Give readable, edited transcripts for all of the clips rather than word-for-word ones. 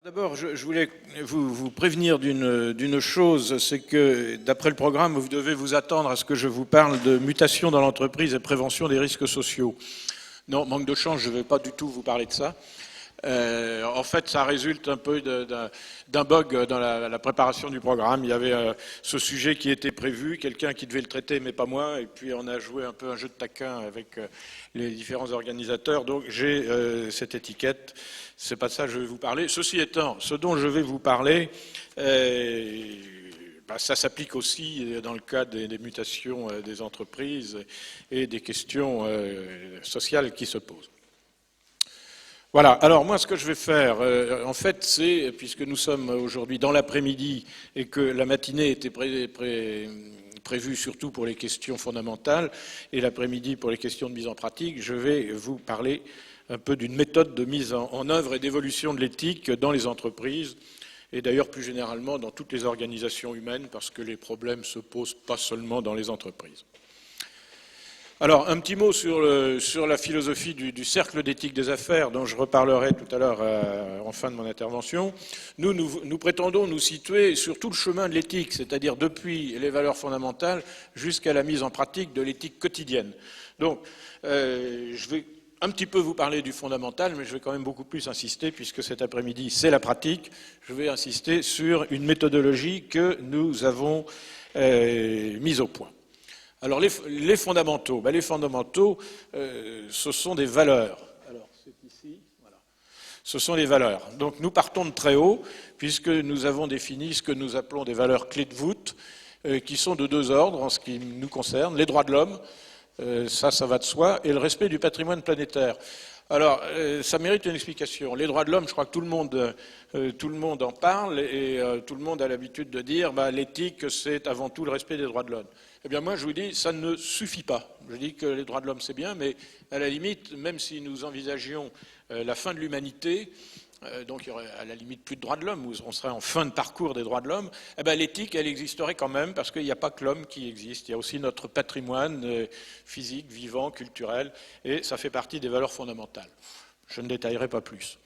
D'abord, je voulais vous prévenir d'une chose, c'est que d'après le programme, vous devez vous attendre à ce que je vous parle de mutation dans l'entreprise et prévention des risques sociaux. Non, manque de chance, je ne vais pas du tout vous parler de ça. En fait, ça résulte un peu d'un bug dans la préparation du programme. Il y avait ce sujet qui était prévu, quelqu'un qui devait le traiter, mais pas moi, et puis on a joué un peu un jeu de taquin avec les différents organisateurs. Donc j'ai cette étiquette. C'est pas de ça que je vais vous parler. Ceci étant, ce dont je vais vous parler, ça s'applique aussi dans le cas des mutations des entreprises et des questions sociales qui se posent. Voilà, alors moi ce que je vais faire, en fait, c'est, puisque nous sommes aujourd'hui dans l'après-midi et que la matinée était prévue surtout pour les questions fondamentales et l'après-midi pour les questions de mise en pratique, je vais vous parler un peu d'une méthode de mise en œuvre et d'évolution de l'éthique dans les entreprises et d'ailleurs plus généralement dans toutes les organisations humaines parce que les problèmes ne se posent pas seulement dans les entreprises. Alors, un petit mot sur la philosophie du cercle d'éthique des affaires, dont je reparlerai tout à l'heure en fin de mon intervention. Nous prétendons nous situer sur tout le chemin de l'éthique, c'est-à-dire depuis les valeurs fondamentales jusqu'à la mise en pratique de l'éthique quotidienne. Donc, je vais un petit peu vous parler du fondamental, mais je vais quand même beaucoup plus insister, puisque cet après-midi, c'est la pratique. Je vais insister sur une méthodologie que nous avons mise au point. Alors, les fondamentaux, ce sont des valeurs. Alors, c'est ici, voilà. Ce sont des valeurs. Donc, nous partons de très haut, puisque nous avons défini ce que nous appelons des valeurs clés de voûte, qui sont de deux ordres en ce qui nous concerne. Les droits de l'homme, ça va de soi, et le respect du patrimoine planétaire. Alors, ça mérite une explication. Les droits de l'homme, je crois que tout le monde en parle, et tout le monde a l'habitude de dire l'éthique, c'est avant tout le respect des droits de l'homme. Eh bien, moi, je vous dis, ça ne suffit pas. Je dis que les droits de l'homme, c'est bien, mais à la limite, même si nous envisagions la fin de l'humanité, donc il y aurait à la limite plus de droits de l'homme, on serait en fin de parcours des droits de l'homme, eh bien, l'éthique, elle existerait quand même, parce qu'il n'y a pas que l'homme qui existe, il y a aussi notre patrimoine physique, vivant, culturel, et ça fait partie des valeurs fondamentales. Je ne détaillerai pas plus.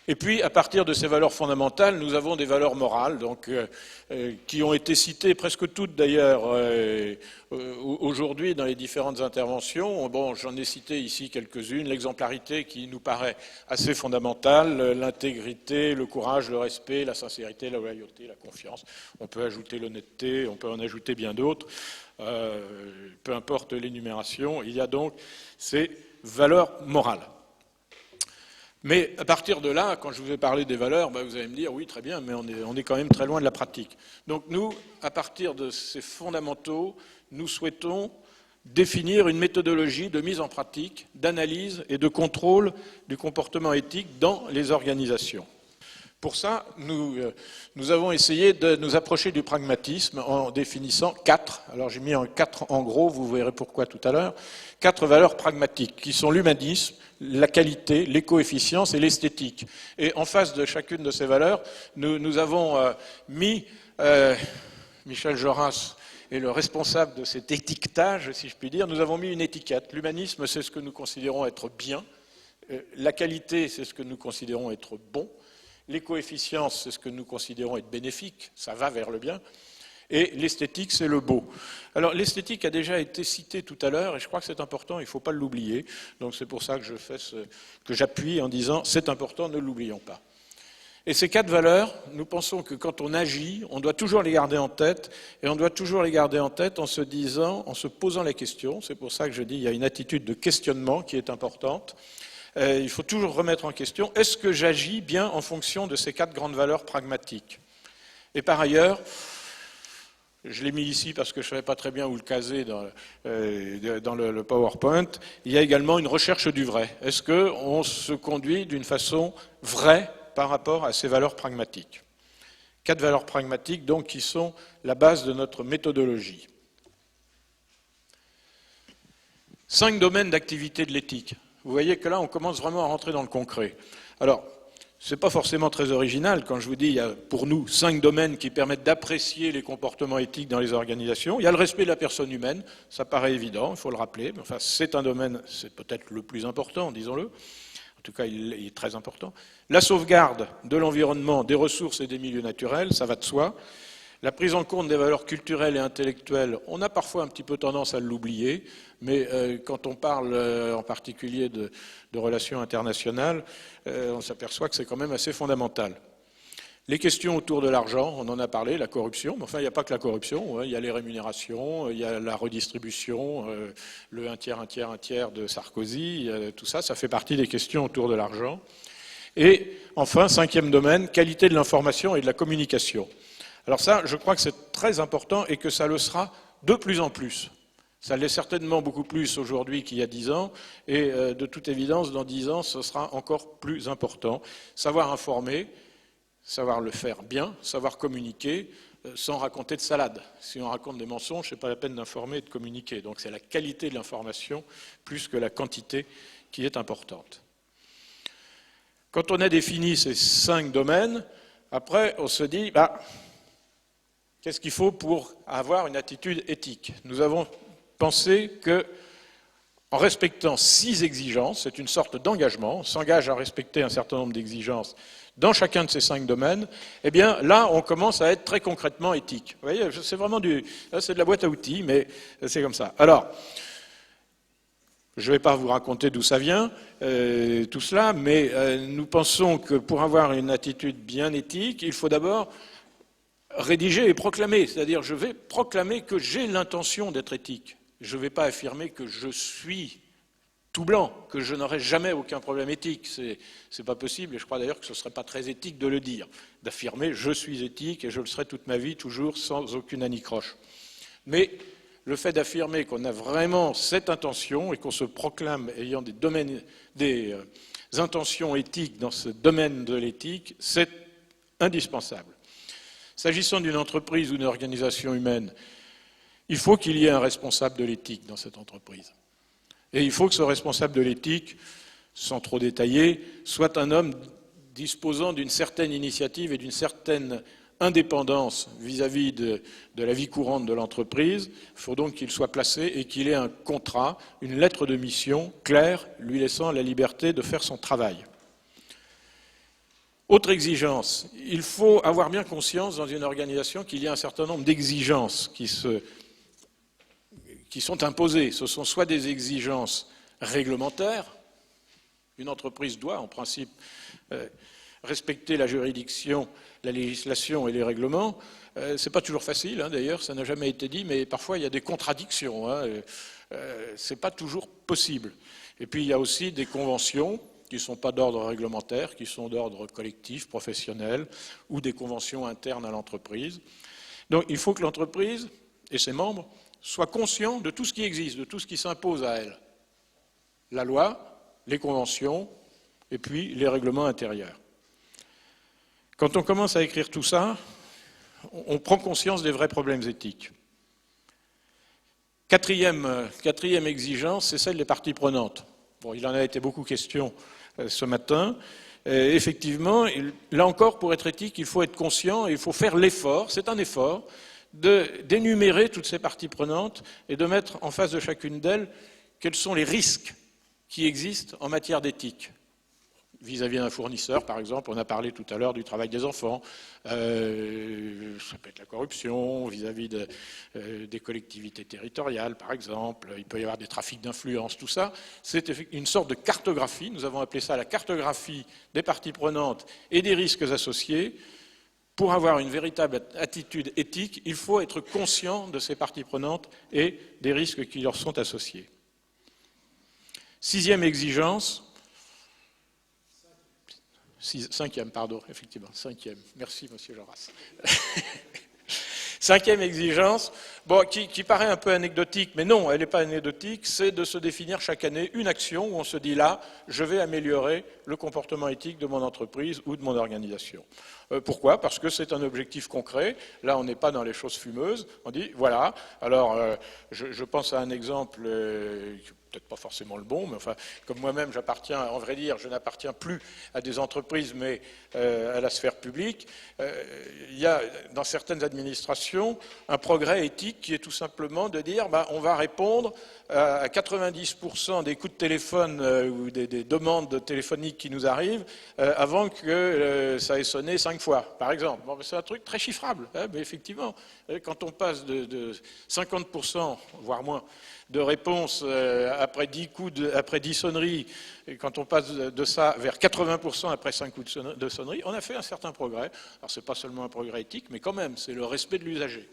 Et puis, à partir de ces valeurs fondamentales, nous avons des valeurs morales, donc, qui ont été citées presque toutes d'ailleurs aujourd'hui dans les différentes interventions. Bon, j'en ai cité ici quelques-unes. L'exemplarité qui nous paraît assez fondamentale, l'intégrité, le courage, le respect, la sincérité, la loyauté, la confiance. On peut ajouter l'honnêteté, on peut en ajouter bien d'autres. Peu importe l'énumération, il y a donc ces valeurs morales. Mais à partir de là, quand je vous ai parlé des valeurs, vous allez me dire, oui, très bien, mais on est quand même très loin de la pratique. Donc nous, à partir de ces fondamentaux, nous souhaitons définir une méthodologie de mise en pratique, d'analyse et de contrôle du comportement éthique dans les organisations. Pour ça, nous avons essayé de nous approcher du pragmatisme en définissant 4, alors j'ai mis un 4 en gros, vous verrez pourquoi tout à l'heure, 4 valeurs pragmatiques qui sont l'humanisme, la qualité, l'éco-efficience et l'esthétique. Et en face de chacune de ces valeurs, nous avons mis, Michel Joras est le responsable de cet étiquetage, si je puis dire, nous avons mis une étiquette. L'humanisme, c'est ce que nous considérons être bien, la qualité, c'est ce que nous considérons être bon, l'éco-efficience, c'est ce que nous considérons être bénéfique, ça va vers le bien, et l'esthétique, c'est le beau. Alors l'esthétique a déjà été citée tout à l'heure, et je crois que c'est important, il ne faut pas l'oublier, donc c'est pour ça que j'appuie en disant c'est important, ne l'oublions pas. Et ces 4 valeurs, nous pensons que quand on agit, on doit toujours les garder en tête, et on doit toujours les garder en tête en se posant la question, c'est pour ça que je dis qu'il y a une attitude de questionnement qui est importante. Il faut toujours remettre en question, est-ce que j'agis bien en fonction de ces 4 grandes valeurs pragmatiques? Et par ailleurs, je l'ai mis ici parce que je ne savais pas très bien où le caser dans le PowerPoint, il y a également une recherche du vrai. Est-ce qu'on se conduit d'une façon vraie par rapport à ces valeurs pragmatiques? 4 valeurs pragmatiques, donc, qui sont la base de notre méthodologie. 5 domaines d'activité de l'éthique. Vous voyez que là, on commence vraiment à rentrer dans le concret. Alors, ce n'est pas forcément très original quand je vous dis qu'il y a pour nous 5 domaines qui permettent d'apprécier les comportements éthiques dans les organisations. Il y a le respect de la personne humaine, ça paraît évident, il faut le rappeler, mais enfin c'est un domaine, c'est peut-être le plus important, disons-le. tout cas il est très important. La sauvegarde de l'environnement, des ressources et des milieux naturels, ça va de soi. La prise en compte des valeurs culturelles et intellectuelles, on a parfois un petit peu tendance à l'oublier, mais quand on parle en particulier de relations internationales, on s'aperçoit que c'est quand même assez fondamental. Les questions autour de l'argent, on en a parlé, la corruption, mais enfin il n'y a pas que la corruption, il y a les rémunérations, il y a la redistribution, le un tiers de Sarkozy, tout ça, ça fait partie des questions autour de l'argent. Et enfin, cinquième domaine, qualité de l'information et de la communication. Alors ça, je crois que c'est très important et que ça le sera de plus en plus. Ça l'est certainement beaucoup plus aujourd'hui qu'il y a 10 ans, et de toute évidence, dans 10 ans, ce sera encore plus important. Savoir informer, savoir le faire bien, savoir communiquer, sans raconter de salade. Si on raconte des mensonges, ce n'est pas la peine d'informer et de communiquer. Donc c'est la qualité de l'information plus que la quantité qui est importante. Quand on a défini ces 5 domaines, après on se dit, qu'est-ce qu'il faut pour avoir une attitude éthique? Nous avons pensé que, en respectant 6 exigences, c'est une sorte d'engagement, on s'engage à respecter un certain nombre d'exigences dans chacun de ces 5 domaines, eh bien là, on commence à être très concrètement éthique. Vous voyez, c'est vraiment c'est de la boîte à outils, mais c'est comme ça. Alors, je ne vais pas vous raconter d'où ça vient, tout cela, mais nous pensons que pour avoir une attitude bien éthique, il faut d'abord rédiger et proclamer. C'est-à-dire, je vais proclamer que j'ai l'intention d'être éthique. Je ne vais pas affirmer que je suis tout blanc, que je n'aurai jamais aucun problème éthique. C'est pas possible, et je crois d'ailleurs que ce ne serait pas très éthique de le dire, d'affirmer je suis éthique et je le serai toute ma vie, toujours sans aucune anicroche. Mais le fait d'affirmer qu'on a vraiment cette intention et qu'on se proclame ayant des intentions éthiques dans ce domaine de l'éthique, c'est indispensable. S'agissant d'une entreprise ou d'une organisation humaine, il faut qu'il y ait un responsable de l'éthique dans cette entreprise. Et il faut que ce responsable de l'éthique, sans trop détailler, soit un homme disposant d'une certaine initiative et d'une certaine indépendance vis-à-vis de la vie courante de l'entreprise. Il faut donc qu'il soit placé et qu'il ait un contrat, une lettre de mission claire, lui laissant la liberté de faire son travail. Autre exigence, il faut avoir bien conscience dans une organisation qu'il y a un certain nombre d'exigences qui sont imposées. Ce sont soit des exigences réglementaires, une entreprise doit en principe respecter la juridiction, la législation et les règlements. C'est pas toujours facile, d'ailleurs, ça n'a jamais été dit, mais parfois il y a des contradictions. C'est pas toujours possible. Et puis il y a aussi des conventions qui ne sont pas d'ordre réglementaire, qui sont d'ordre collectif, professionnel, ou des conventions internes à l'entreprise. Donc il faut que l'entreprise et ses membres soient conscients de tout ce qui existe, de tout ce qui s'impose à elle. La loi, les conventions, et puis les règlements intérieurs. Quand on commence à écrire tout ça, on prend conscience des vrais problèmes éthiques. Quatrième exigence, c'est celle des parties prenantes. Bon, il en a été beaucoup question ce matin. Effectivement, là encore, pour être éthique, il faut être conscient et il faut faire l'effort, c'est un effort, d'énumérer toutes ces parties prenantes et de mettre en face de chacune d'elles quels sont les risques qui existent en matière d'éthique. Vis-à-vis d'un fournisseur, par exemple, on a parlé tout à l'heure du travail des enfants, ça peut être la corruption, vis-à-vis des collectivités territoriales, par exemple, il peut y avoir des trafics d'influence, tout ça. C'est une sorte de cartographie, nous avons appelé ça la cartographie des parties prenantes et des risques associés. Pour avoir une véritable attitude éthique, il faut être conscient de ces parties prenantes et des risques qui leur sont associés. 6e exigence, 5e, pardon, effectivement, 5e. Merci, monsieur Joras. 5e exigence, qui paraît un peu anecdotique, mais non, elle n'est pas anecdotique, c'est de se définir chaque année une action où on se dit là, je vais améliorer le comportement éthique de mon entreprise ou de mon organisation. Pourquoi? Parce que c'est un objectif concret. Là, on n'est pas dans les choses fumeuses. On dit, voilà, alors je pense à un exemple, peut-être pas forcément le bon, mais enfin, comme moi-même, j'appartiens, en vrai dire, je n'appartiens plus à des entreprises, mais à la sphère publique. Il y a, dans certaines administrations, un progrès éthique pragmatique qui est tout simplement de dire on va répondre à 90% des coups de téléphone ou des demandes téléphoniques qui nous arrivent avant que ça ait sonné 5 fois, par exemple. Bon, c'est un truc très chiffrable, hein, mais effectivement, quand on passe de 50%, voire moins, de réponses après 10 sonneries, et quand on passe de ça vers 80% après 5 coups de sonnerie, on a fait un certain progrès. Alors ce n'est pas seulement un progrès éthique, mais quand même, c'est le respect de l'usager.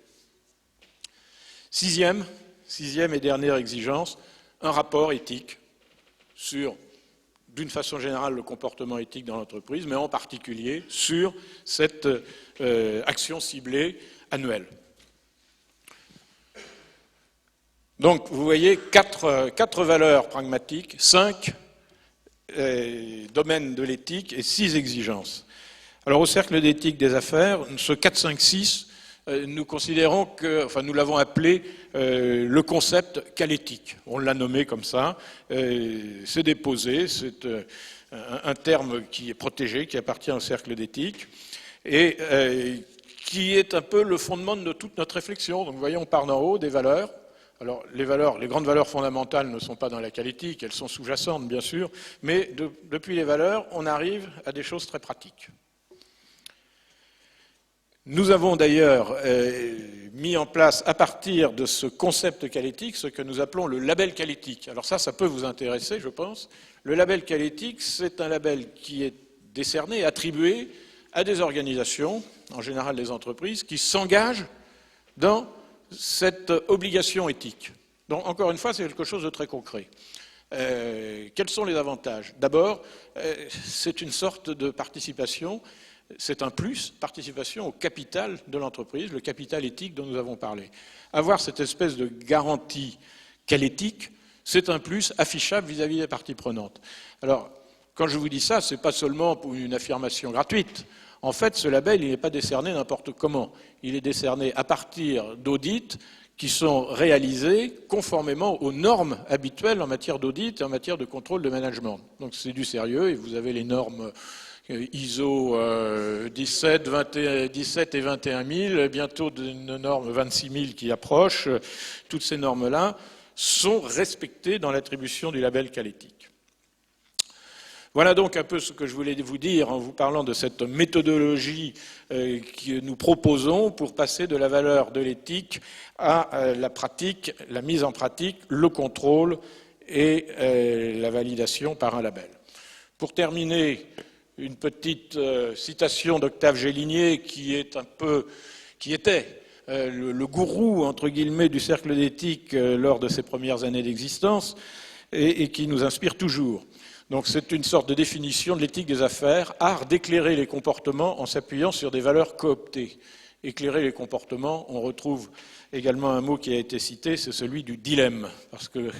Sixième et dernière exigence, un rapport éthique sur, d'une façon générale, le comportement éthique dans l'entreprise, mais en particulier sur cette action ciblée annuelle. Donc, vous voyez, quatre valeurs pragmatiques, 5 domaines de l'éthique et 6 exigences. Alors, au cercle d'éthique des affaires, ce 4, 5, 6, nous considérons que, enfin, nous l'avons appelé le concept qualéthique. On l'a nommé comme ça. C'est déposé, c'est un terme qui est protégé, qui appartient au cercle d'éthique, et qui est un peu le fondement de toute notre réflexion. Donc, vous voyez, on part d'en haut, des valeurs. Alors, les grandes valeurs fondamentales ne sont pas dans la qualéthique, elles sont sous-jacentes, bien sûr, mais depuis les valeurs, on arrive à des choses très pratiques. Nous avons d'ailleurs mis en place, à partir de ce concept qualéthique, ce que nous appelons le label qualéthique. Alors ça peut vous intéresser, je pense. Le label qualéthique, c'est un label qui est décerné, attribué à des organisations, en général des entreprises, qui s'engagent dans cette obligation éthique. Donc, encore une fois, c'est quelque chose de très concret. Quels sont les avantages? D'abord, c'est une sorte de participation, c'est un plus, participation au capital de l'entreprise, le capital éthique dont nous avons parlé. Avoir cette espèce de garantie qualéthique, c'est un plus affichable vis-à-vis des parties prenantes. Alors, quand je vous dis ça, ce n'est pas seulement pour une affirmation gratuite. En fait, ce label, il n'est pas décerné n'importe comment. Il est décerné à partir d'audits qui sont réalisés conformément aux normes habituelles en matière d'audit et en matière de contrôle de management. Donc c'est du sérieux et vous avez les normes ISO 17 et 21 000, bientôt une norme 26 000 qui approche. Toutes ces normes-là sont respectées dans l'attribution du label qualéthique. Voilà donc un peu ce que je voulais vous dire en vous parlant de cette méthodologie que nous proposons pour passer de la valeur de l'éthique à la pratique, la mise en pratique, le contrôle et la validation par un label. Pour terminer, une petite citation d'Octave Gélinier qui était le gourou, entre guillemets, du cercle d'éthique lors de ses premières années d'existence et qui nous inspire toujours. Donc c'est une sorte de définition de l'éthique des affaires, art d'éclairer les comportements en s'appuyant sur des valeurs cooptées. Éclairer les comportements, on retrouve également un mot qui a été cité, c'est celui du dilemme, parce que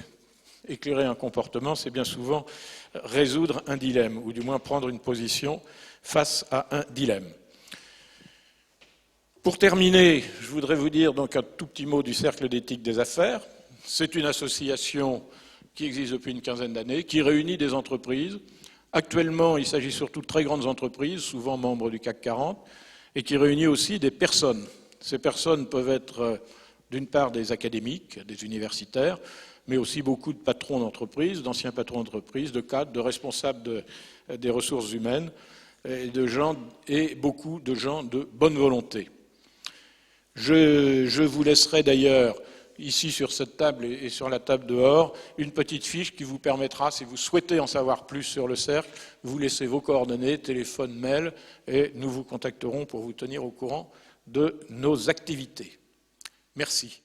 éclairer un comportement, c'est bien souvent résoudre un dilemme, ou du moins prendre une position face à un dilemme. Pour terminer, je voudrais vous dire donc un tout petit mot du cercle d'éthique des affaires. C'est une association qui existe depuis une quinzaine d'années, qui réunit des entreprises. Actuellement, il s'agit surtout de très grandes entreprises, souvent membres du CAC 40, et qui réunit aussi des personnes. Ces personnes peuvent être, d'une part, des académiques, des universitaires, mais aussi beaucoup de patrons d'entreprises, d'anciens patrons d'entreprises, de cadres, de responsables des ressources humaines, et beaucoup de gens de bonne volonté. Je vous laisserai d'ailleurs ici sur cette table et sur la table dehors, une petite fiche qui vous permettra, si vous souhaitez en savoir plus sur le cercle, vous laissez vos coordonnées, téléphone, mail, et nous vous contacterons pour vous tenir au courant de nos activités. Merci.